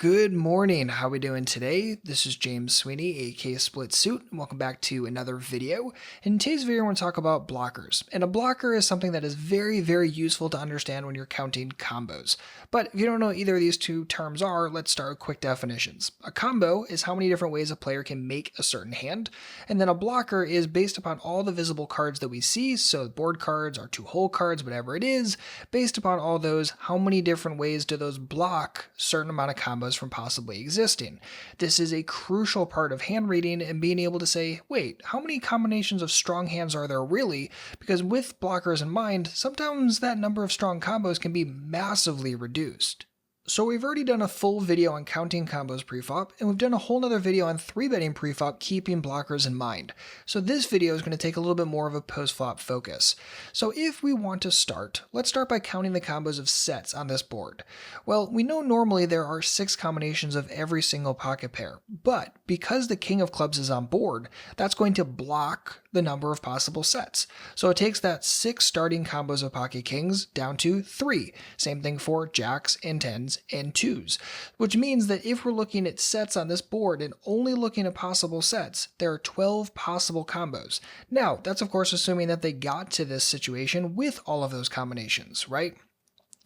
Good morning. How we doing today? This is James Sweeney, aka SplitSuit, and welcome back to another video. In today's video, we're going to talk about blockers. And a blocker is something that is very useful to understand when you're counting combos. But if you don't know what either of these two terms are, let's start with quick definitions. A combo is how many different ways a player can make a certain hand, and then a blocker is based upon all the visible cards that we see, so board cards, our two-hole cards, whatever it is, based upon all those, how many different ways do those block a certain amount of combos from possibly existing. This is a crucial part of hand reading and being able to say, wait, how many combinations of strong hands are there really? Because with blockers in mind, sometimes that number of strong combos can be massively reduced. So we've already done a full video on counting combos pre-flop, and we've done a whole nother video on 3-betting pre-flop keeping blockers in mind. So this video is going to take a little bit more of a post-flop focus. So if we want to start, let's start by counting the combos of sets on this board. Well, we know normally there are 6 combinations of every single pocket pair, but because the king of clubs is on board, that's going to block the number of possible sets. So it takes that 6 starting combos of pocket kings down to 3. Same thing for jacks and tens and 2s, which means that if we're looking at sets on this board and only looking at possible sets, there are 12 possible combos. Now, that's of course assuming that they got to this situation with all of those combinations, right?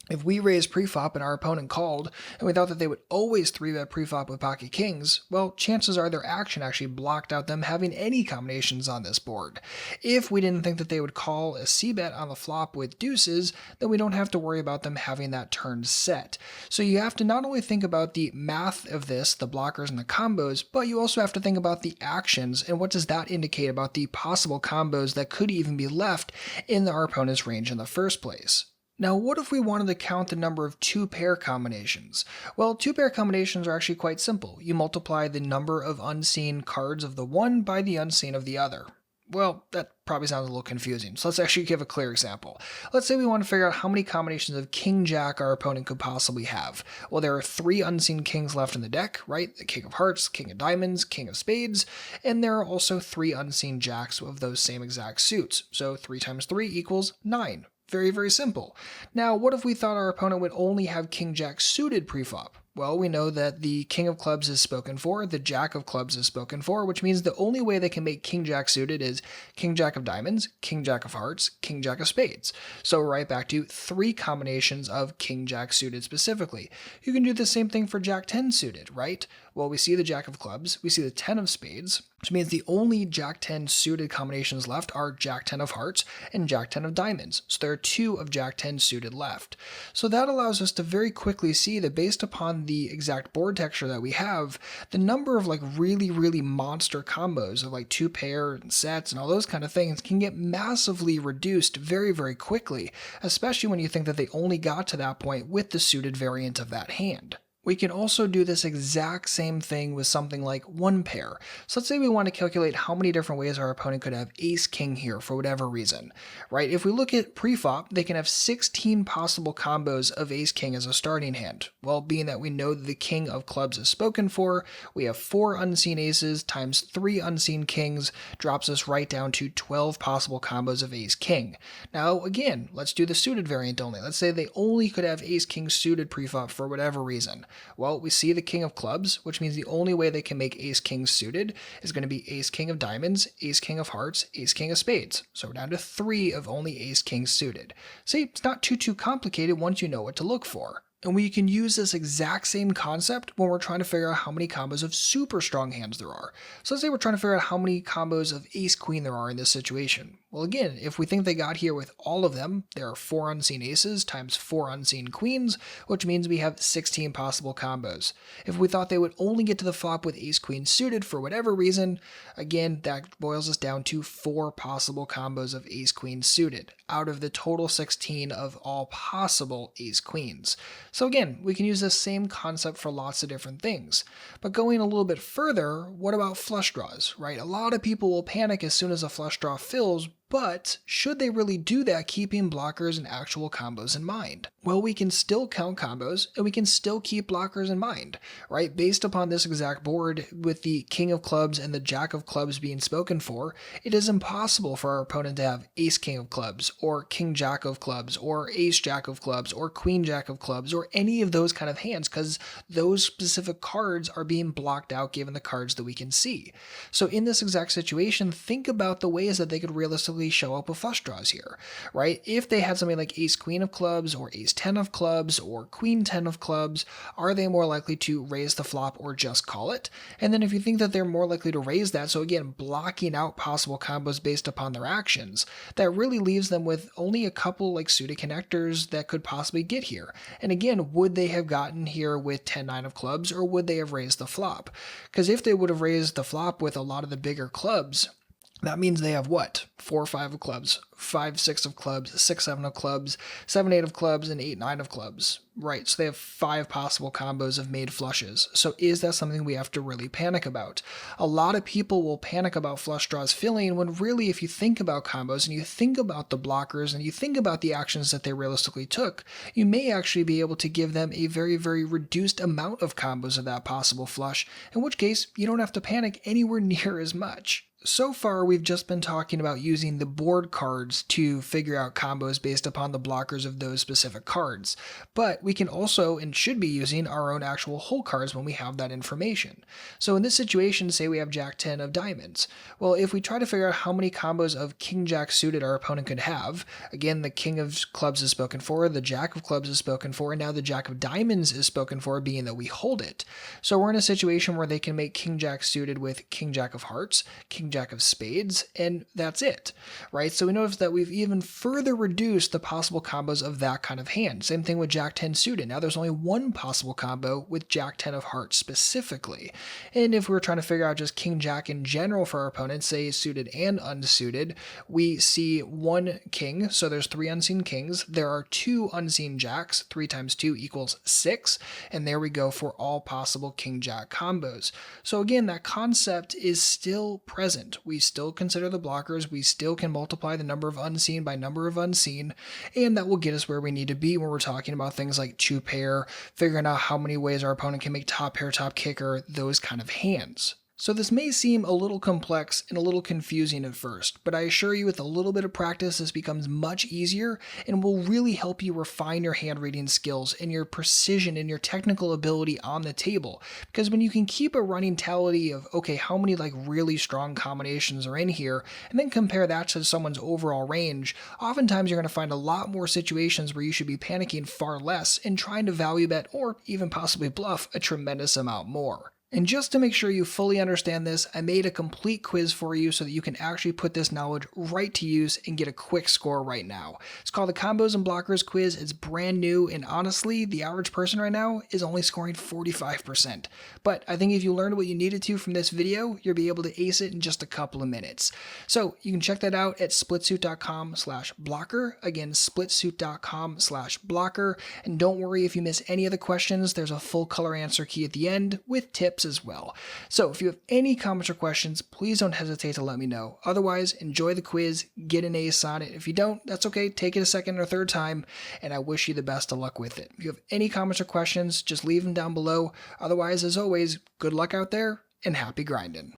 If we raised preflop and our opponent called, and we thought that they would always 3-bet preflop with pocket kings, well, chances are their action actually blocked out them having any combinations on this board. If we didn't think that they would call a c-bet on the flop with deuces, then we don't have to worry about them having that turn set. So you have to not only think about the math of this, the blockers and the combos, but you also have to think about the actions and what does that indicate about the possible combos that could even be left in our opponent's range in the first place. Now, what if we wanted to count the number of 2-pair combinations? Well, 2-pair combinations are actually quite simple. You multiply the number of unseen cards of the one by the unseen of the other. Well, that probably sounds a little confusing, so let's actually give a clear example. Let's say we want to figure out how many combinations of king-jack our opponent could possibly have. Well, there are 3 unseen kings left in the deck, right? The king of hearts, king of diamonds, king of spades, and there are also 3 unseen jacks of those same exact suits. So 3 times 3 equals 9. Very simple. Now, what if we thought our opponent would only have king-jack suited preflop? Well, we know that the king of clubs is spoken for, the jack of clubs is spoken for, which means the only way they can make king-jack suited is king-jack of diamonds, king-jack of hearts, king-jack of spades. So we're right back to 3 combinations of king-jack suited specifically. You can do the same thing for jack-10 suited, right? Well, we see the jack of clubs, we see the 10 of spades, which means the only jack-10 suited combinations left are jack-10 of hearts and jack-10 of diamonds. So there are 2 of jack-10 suited left. So that allows us to very quickly see that based upon the exact board texture that we have, the number of really monster combos of 2-pair and sets and all those kind of things can get massively reduced very quickly, especially when you think that they only got to that point with the suited variant of that hand. We can also do this exact same thing with something like 1-pair. So let's say we want to calculate how many different ways our opponent could have ace-king here for whatever reason, right? If we look at preflop, they can have 16 possible combos of ace-king as a starting hand. Well, being that we know that the king of clubs is spoken for, we have 4 unseen aces times 3 unseen kings, drops us right down to 12 possible combos of ace-king. Now, again, let's do the suited variant only. Let's say they only could have ace-king suited preflop for whatever reason. Well, we see the king of clubs, which means the only way they can make ace-king suited is going to be ace-king of diamonds, ace-king of hearts, ace-king of spades. So we're down to 3 of only ace-king suited. See, it's not too complicated once you know what to look for. And we can use this exact same concept when we're trying to figure out how many combos of super strong hands there are. So let's say we're trying to figure out how many combos of ace-queen there are in this situation. Well, again, if we think they got here with all of them, there are 4 unseen aces times 4 unseen queens, which means we have 16 possible combos. If we thought they would only get to the flop with ace-queen suited for whatever reason, again, that boils us down to 4 possible combos of ace-queen suited, out of the total 16 of all possible ace-queens. So again, we can use this same concept for lots of different things. But going a little bit further, what about flush draws, right? A lot of people will panic as soon as a flush draw fills But should they really do that keeping blockers and actual combos in mind? Well, we can still count combos and we can still keep blockers in mind, right? Based upon this exact board with the king of clubs and the jack of clubs being spoken for, it is impossible for our opponent to have ace king of clubs or king jack of clubs or ace jack of clubs or queen jack of clubs or any of those kind of hands because those specific cards are being blocked out given the cards that we can see. So in this exact situation, think about the ways that they could realistically show up with flush draws here, right? If they had something like ace queen of clubs or ace 10 of clubs or queen 10 of clubs, are they more likely to raise the flop or just call it? And then if you think that they're more likely to raise that, so again, blocking out possible combos based upon their actions, that really leaves them with only a couple like suited connectors that could possibly get here. And again, would they have gotten here with 10-9 of clubs or would they have raised the flop? Because if they would have raised the flop with a lot of the bigger clubs, that means they have what? 4-5 of clubs, 5-6 of clubs, 6-7 of clubs, 7-8 of clubs, and 8-9 of clubs. Right, so they have 5 possible combos of made flushes. So is that something we have to really panic about? A lot of people will panic about flush draws filling when really if you think about combos and you think about the blockers and you think about the actions that they realistically took, you may actually be able to give them a very, very reduced amount of combos of that possible flush, in which case you don't have to panic anywhere near as much. So far, we've just been talking about using the board cards to figure out combos based upon the blockers of those specific cards, but we can also and should be using our own actual whole cards when we have that information. So in this situation, say we have Jack 10 of diamonds. Well, if we try to figure out how many combos of King Jack suited our opponent could have, again, the King of clubs is spoken for, the Jack of clubs is spoken for, and now the Jack of diamonds is spoken for, being that we hold it. So we're in a situation where they can make King Jack suited with King Jack of hearts, King Jack of spades, and that's it, right? So we notice that we've even further reduced the possible combos of that kind of hand. Same thing with Jack 10 suited. Now there's only one possible combo with Jack 10 of hearts specifically. And if we were trying to figure out just King Jack in general for our opponents, say suited and unsuited, we see one king, so there's 3 unseen kings. There are 2 unseen jacks, 3 times 2 equals 6, and there we go for all possible King Jack combos. So again, that concept is still present. We still consider the blockers, we still can multiply the number of unseen by number of unseen, and that will get us where we need to be when we're talking about things like 2-pair, figuring out how many ways our opponent can make top pair, top kicker, those kind of hands. So this may seem a little complex and a little confusing at first, but I assure you with a little bit of practice this becomes much easier and will really help you refine your hand reading skills and your precision and your technical ability on the table. Because when you can keep a running tally of, okay, how many like really strong combinations are in here, and then compare that to someone's overall range, oftentimes you're going to find a lot more situations where you should be panicking far less and trying to value bet or even possibly bluff a tremendous amount more. And just to make sure you fully understand this, I made a complete quiz for you so that you can actually put this knowledge right to use and get a quick score right now. It's called the Combos and Blockers Quiz. It's brand new, and honestly, the average person right now is only scoring 45%. But I think if you learned what you needed to from this video, you'll be able to ace it in just a couple of minutes. So you can check that out at splitsuit.com/blocker. Again, splitsuit.com/blocker. And don't worry if you miss any of the questions, there's a full color answer key at the end with tips as well. So if you have any comments or questions, please don't hesitate to let me know. Otherwise, enjoy the quiz, get an ace on it. If you don't, that's okay. Take it a second or third time, and I wish you the best of luck with it. If you have any comments or questions, just leave them down below. Otherwise, as always, good luck out there and happy grinding.